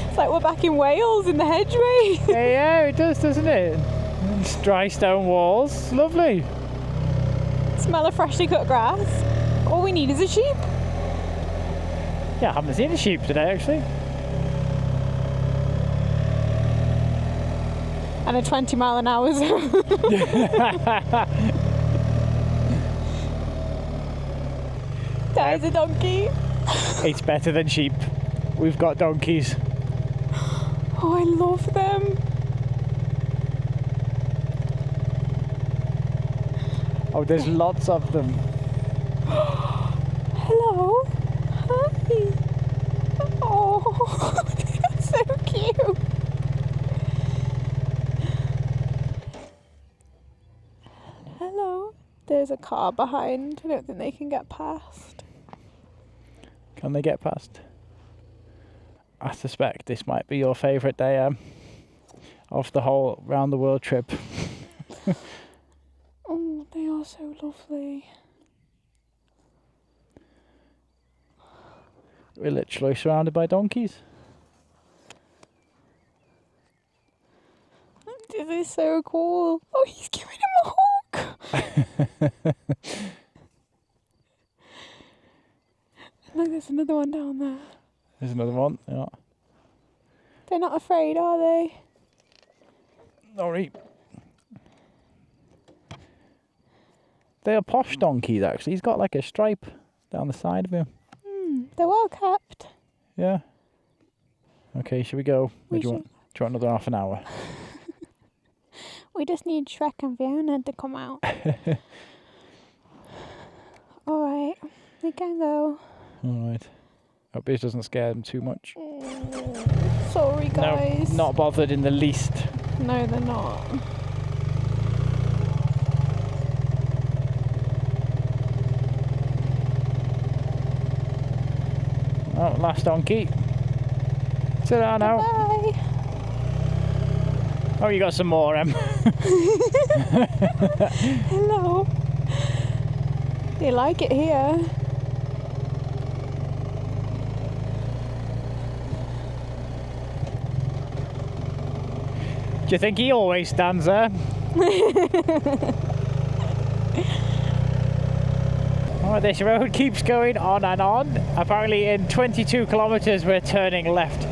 It's like we're back in Wales in the hedgeway. Yeah, it does, doesn't it? It's dry stone walls. Lovely. Smell of freshly cut grass. All we need is a sheep. Yeah, I haven't seen a sheep today, actually. And a 20-mile-an-hour zone. There's a donkey. It's better than sheep. We've got donkeys. Oh, I love them. Oh, there's lots of them. Hello. Hi. Oh, that's so cute. Hello. There's a car behind. I don't think they can get past. Can they get past? I suspect this might be your favourite day of the whole round the world trip. Oh, they are so lovely. We're literally surrounded by donkeys. This is so cool. Oh, he's giving him a hug. Look, there's another one down there. There's another one. Yeah. They're not afraid, are they? Sorry. They are posh donkeys, actually. He's got like a stripe down the side of him. They're well kept. Yeah. Okay, should we go? We Do you want another half an hour? We just need Shrek and Fiona to come out. Alright, we can go. Alright. Hope this doesn't scare them too much. Sorry, guys. No, not bothered in the least. No, they're not. Oh, last donkey. Sit down now. Bye. Oh, you got some more, Em. Hello. You like it here? Do you think he always stands there? Oh, this road keeps going on and on. Apparently in 22 kilometers we're turning left.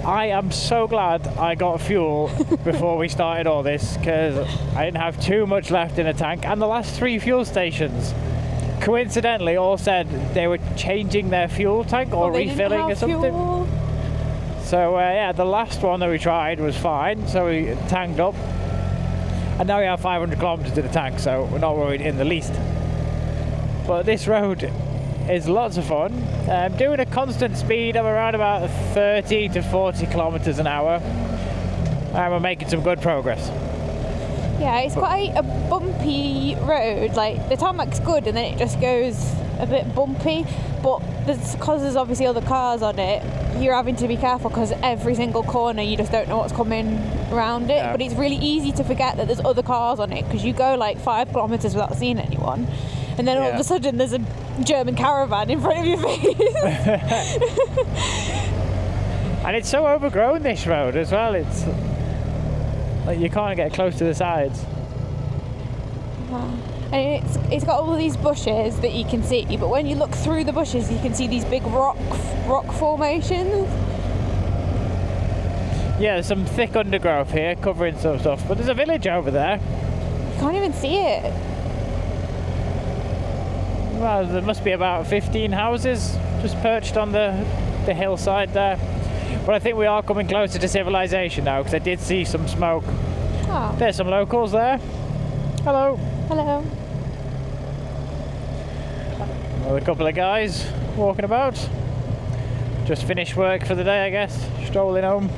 I am so glad I got fuel before we started all this, because I didn't have too much left in the tank, and the last 3 fuel stations coincidentally all said they were changing their fuel tank or refilling or something. Fuel. So yeah, the last one that we tried was fine, so we tanked up, and now we have 500 kilometers to the tank, so we're not worried in the least. But this road is lots of fun. Doing a constant speed of around about 30 to 40 kilometers an hour, and we're making some good progress. Yeah, it's quite a bumpy road. Like, the tarmac's good and then it just goes a bit bumpy, but because there's obviously other cars on it, you're having to be careful because every single corner you just don't know what's coming around it. Yeah. But it's really easy to forget that there's other cars on it, because you go like 5 kilometers without seeing anyone, and then all of a sudden there's a German caravan in front of your face. And it's so overgrown, this road as well. It's like you can't get close to the sides. And it's got all of these bushes that you can see, but when you look through the bushes you can see these big rock formations. Yeah, there's some thick undergrowth here covering some stuff, but there's a village over there. You can't even see it. Well, there must be about 15 houses just perched on the hillside there. But I think we are coming closer to civilization now, because I did see some smoke. Oh. There's some locals there. Hello. Hello. Another couple of guys walking about. Just finished work for the day, I guess. Strolling home.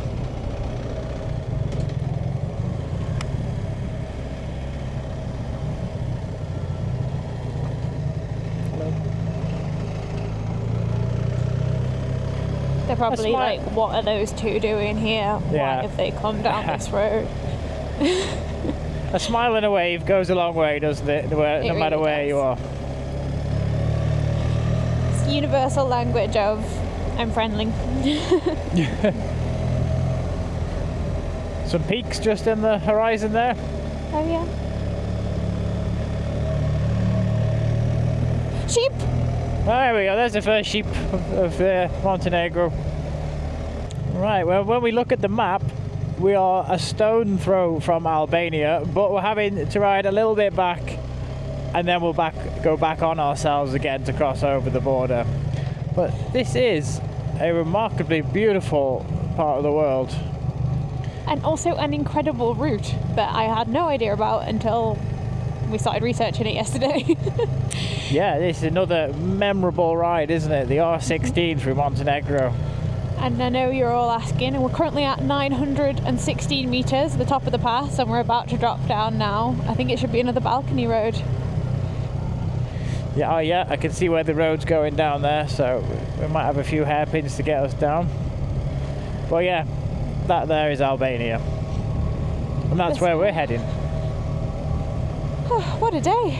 They're probably like, what are those two doing here? Yeah. Why have they come down this road? A smile and a wave goes a long way, doesn't it? No matter where you are. It's the universal language of I'm friendly. Some peaks just in the horizon there. Oh yeah. Sheep! There we go, there's the first sheep of Montenegro. Right, well, when we look at the map, we are a stone throw from Albania, but we're having to ride a little bit back, and then we'll go back on ourselves again to cross over the border. But this is a remarkably beautiful part of the world. And also an incredible route that I had no idea about until we started researching it yesterday. Yeah, this is another memorable ride, isn't it? The R16 through Montenegro. And I know you're all asking, and we're currently at 916 metres at the top of the pass, and we're about to drop down now. I think it should be another balcony road. Yeah, oh yeah, I can see where the road's going down there, so we might have a few hairpins to get us down. But yeah, that there is Albania. And that's where we're heading. What a day.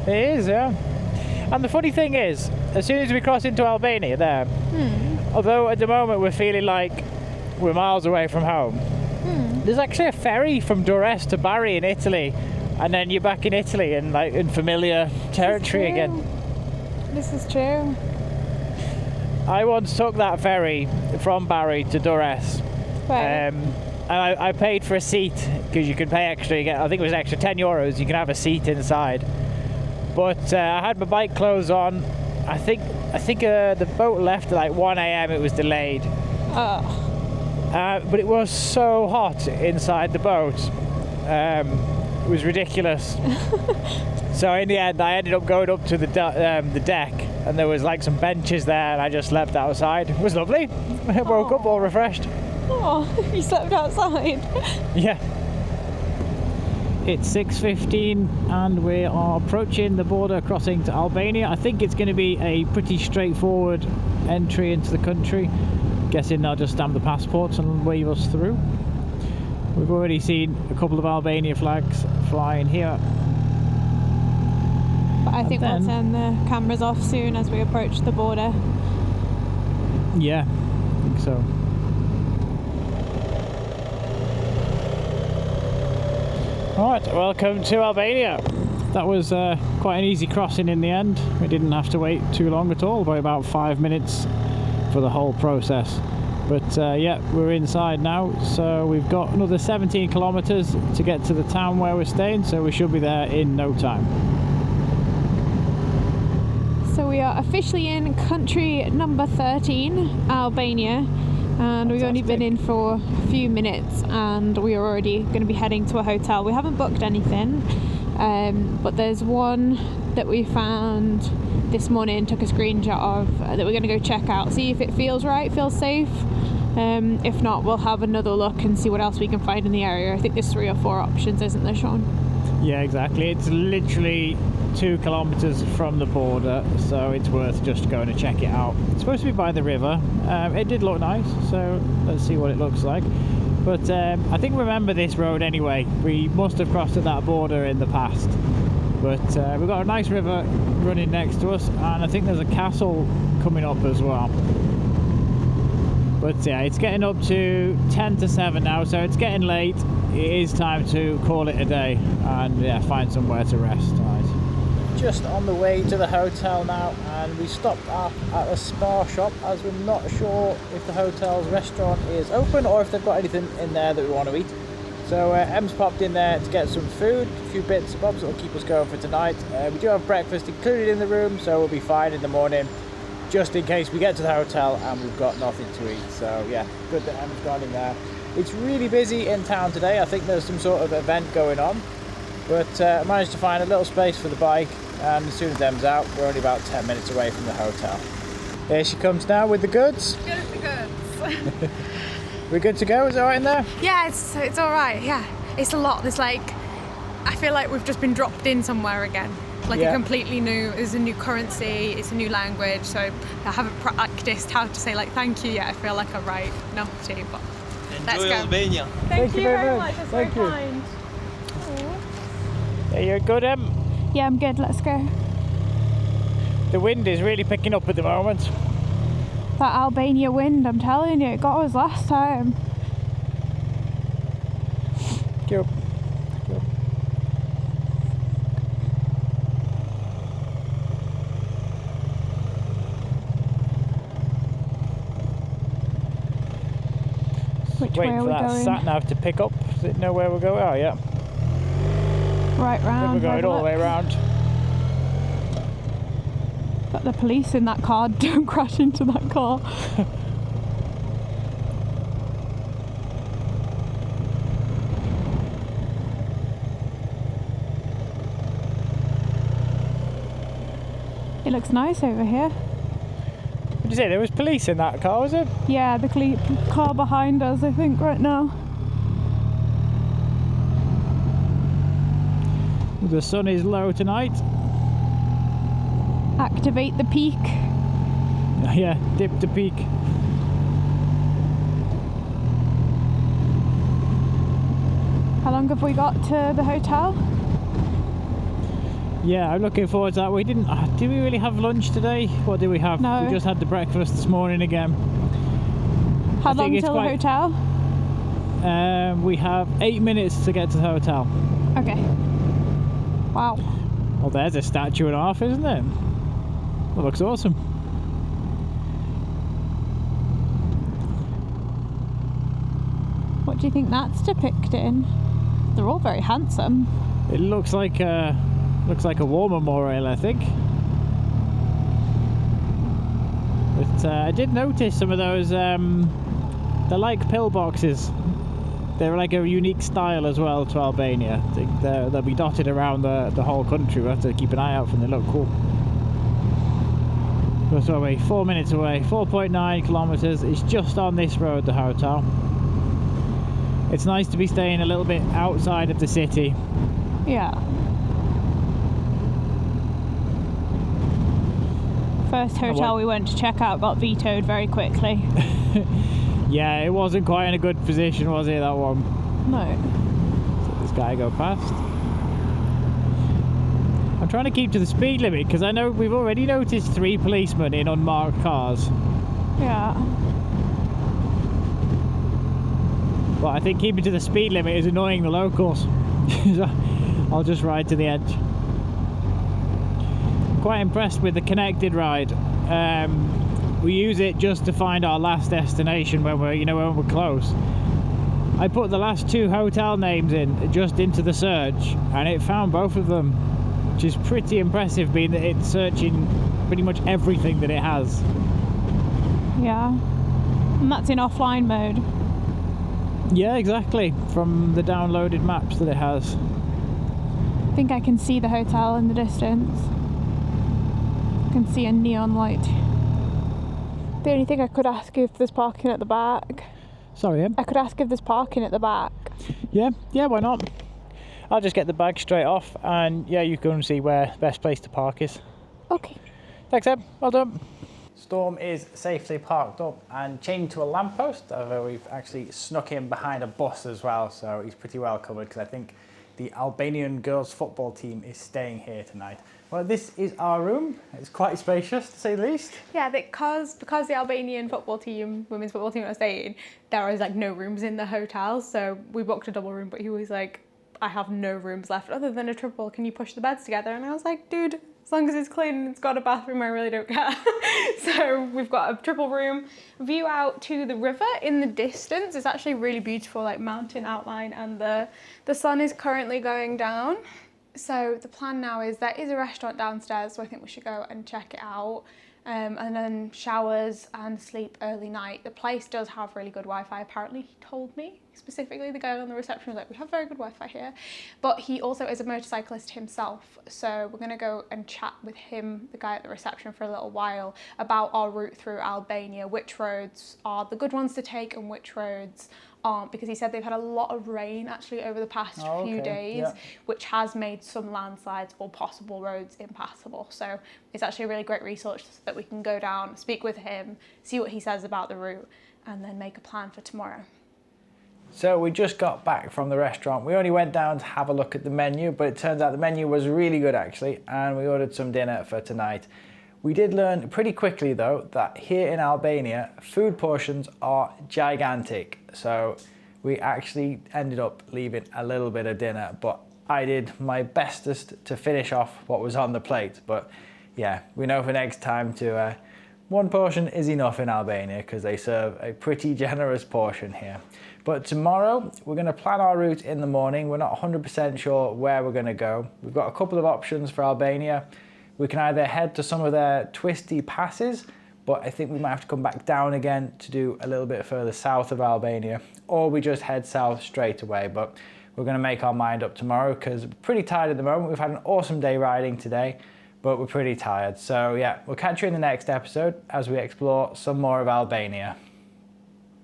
It is, yeah. And the funny thing is, as soon as we cross into Albania there, although at the moment we're feeling like we're miles away from home, there's actually a ferry from Durrës to Bari in Italy, and then you're back in Italy and like in familiar territory again. This is true. I once took that ferry from Bari to Durrës. Right. And I paid for a seat, because you can pay extra. You get, I think it was extra €10. You can have a seat inside. But I had my bike clothes on. I think the boat left at like 1 a.m. It was delayed. But it was so hot inside the boat. It was ridiculous. So in the end, I ended up going up to the deck, and there was like some benches there, and I just slept outside. It was lovely. I woke up all refreshed. Oh, you slept outside? Yeah. It's 6:15 and we are approaching the border crossing to Albania. I think it's going to be a pretty straightforward entry into the country. Guessing they'll just stamp the passports and wave us through. We've already seen a couple of Albania flags flying here. But I think we'll turn the cameras off soon as we approach the border. Yeah, I think so. Alright, welcome to Albania. That was quite an easy crossing in the end. We didn't have to wait too long at all, by about 5 minutes for the whole process. But yeah, we're inside now, so we've got another 17 kilometers to get to the town where we're staying, so we should be there in no time. So we are officially in country number 13, Albania. And we've only been in for a few minutes and we are already going to be heading to a hotel. We haven't booked anything, but there's one that we found this morning, took a screenshot of, that we're going to go check out, see if it feels right, feels safe. If not, we'll have another look and see what else we can find in the area. I think there's 3 or 4 options, isn't there, Sean? Yeah, exactly. It's literally 2 kilometers from the border, so it's worth just going to check it out. It's supposed to be by the river. It did look nice, so let's see what it looks like. But I think remember this road anyway. We must have crossed at that border in the past. But we've got a nice river running next to us, and I think there's a castle coming up as well. But yeah, it's getting up to 10 to 7 now, so it's getting late. It is time to call it a day and yeah, find somewhere to rest tonight. Just on the way to the hotel now, and we stopped at a spa shop as we're not sure if the hotel's restaurant is open or if they've got anything in there that we want to eat. So Em's popped in there to get some food, a few bits and bobs that will keep us going for tonight. We do have breakfast included in the room, so we'll be fine in the morning, just in case we get to the hotel and we've got nothing to eat. So yeah, good that Em's gone in there. It's really busy in town today. I think there's some sort of event going on, but I managed to find a little space for the bike, and as soon as Em's out, we're only about 10 minutes away from the hotel. Here she comes now with the goods. Good with the goods. We're good to go? Is it alright in there? Yeah, it's alright, yeah. It's a lot. There's like, I feel like we've just been dropped in somewhere again. Like a completely new, it's a new currency, it's a new language, so I haven't practiced how to say like thank you yet. I feel like I'm right enough to, but let's go. Albania. Thank you very much. That's very kind. Yeah, you're good, Em? Yeah, I'm good. Let's go. The wind is really picking up at the moment. That Albania wind, I'm telling you, it got us last time. Go. Which way Waiting are for we that going? sat nav to pick up. Does it know where we're going? Oh yeah. Right round. We're going all the way around. Got the police in that car. Don't crash into that car. It looks nice over here. What did you say? There was police in that car, was it? Yeah, the car behind us, I think, right now. The sun is low tonight. Activate the peak. Yeah, dip to peak. How long have we got to the hotel? Yeah, I'm looking forward to that. We didn't. Did we really have lunch today? What did we have? No. We just had the breakfast this morning again. How long till the hotel? We have 8 minutes to get to the hotel. Okay. Wow. Well, there's a statue and a half, isn't it? That looks awesome. What do you think that's depicting? They're all very handsome. It looks like Looks like a war memorial, I think. But I did notice some of those, they're like pillboxes. They're like a unique style as well to Albania. I think they'll be dotted around the whole country. We'll have to keep an eye out for them, they look cool. So we're 4 minutes away, 4.9 kilometers. It's just on this road, the hotel. It's nice to be staying a little bit outside of the city. Yeah. First hotel we went to check out got vetoed very quickly. Yeah, it wasn't quite in a good position, was it, that one? No. So this guy go past. I'm trying to keep to the speed limit because I know we've already noticed 3 policemen in unmarked cars. Yeah. But I think keeping to the speed limit is annoying the locals. So I'll just ride to the edge. I'm quite impressed with the connected ride. We use it just to find our last destination when we're, when we're close. I put the last 2 hotel names in just into the search, and it found both of them, which is pretty impressive, being that it's searching pretty much everything that it has. Yeah, and that's in offline mode. Yeah, exactly, from the downloaded maps that it has. I think I can see the hotel in the distance. I can see a neon light. The only thing I could ask if there's parking at the back. Sorry, Em? I could ask if there's parking at the back. Yeah, why not? I'll just get the bag straight off, and yeah, you can see where the best place to park is. Okay. Thanks, Em. Well done. Storm is safely parked up and chained to a lamppost, although we've actually snuck in behind a bus as well, so he's pretty well covered because I think the Albanian girls football team is staying here tonight. Well, this is our room. It's quite spacious, to say the least. Yeah, because the Albanian football team, women's football team, are staying, there is like no rooms in the hotel, so we booked a double room, but he was like, I have no rooms left other than a triple. Can you push the beds together? And I was like, dude, as long as it's clean and it's got a bathroom, I really don't care. So we've got a triple room, view out to the river in the distance. It's actually really beautiful, like mountain outline, and the sun is currently going down. So the plan now is there is a restaurant downstairs, so I think we should go and check it out. And then showers and sleep early night. The place does have really good Wi-Fi, apparently, he told me. Specifically, the guy on the reception was like, we have very good Wi-Fi here. But he also is a motorcyclist himself, so we're gonna go and chat with him, the guy at the reception, for a little while about our route through Albania, which roads are the good ones to take and which roads aren't, because he said they've had a lot of rain actually over the past few days, yeah, which has made some landslides or possible roads impassable. So it's actually a really great resource that we can go down, speak with him, see what he says about the route, and then make a plan for tomorrow. So we just got back from the restaurant. We only went down to have a look at the menu, but it turns out the menu was really good actually, and we ordered some dinner for tonight. We did learn pretty quickly though that here in Albania, food portions are gigantic. So we actually ended up leaving a little bit of dinner, but I did my bestest to finish off what was on the plate. But yeah, we know for next time to, one portion is enough in Albania because they serve a pretty generous portion here. But tomorrow, we're going to plan our route in the morning. We're not 100% sure where we're going to go. We've got a couple of options for Albania. We can either head to some of their twisty passes, but I think we might have to come back down again to do a little bit further south of Albania, or we just head south straight away. But we're going to make our mind up tomorrow because we're pretty tired at the moment. We've had an awesome day riding today, but we're pretty tired. So yeah, we'll catch you in the next episode as we explore some more of Albania.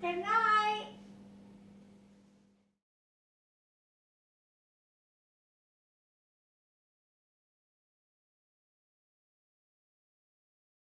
Good night.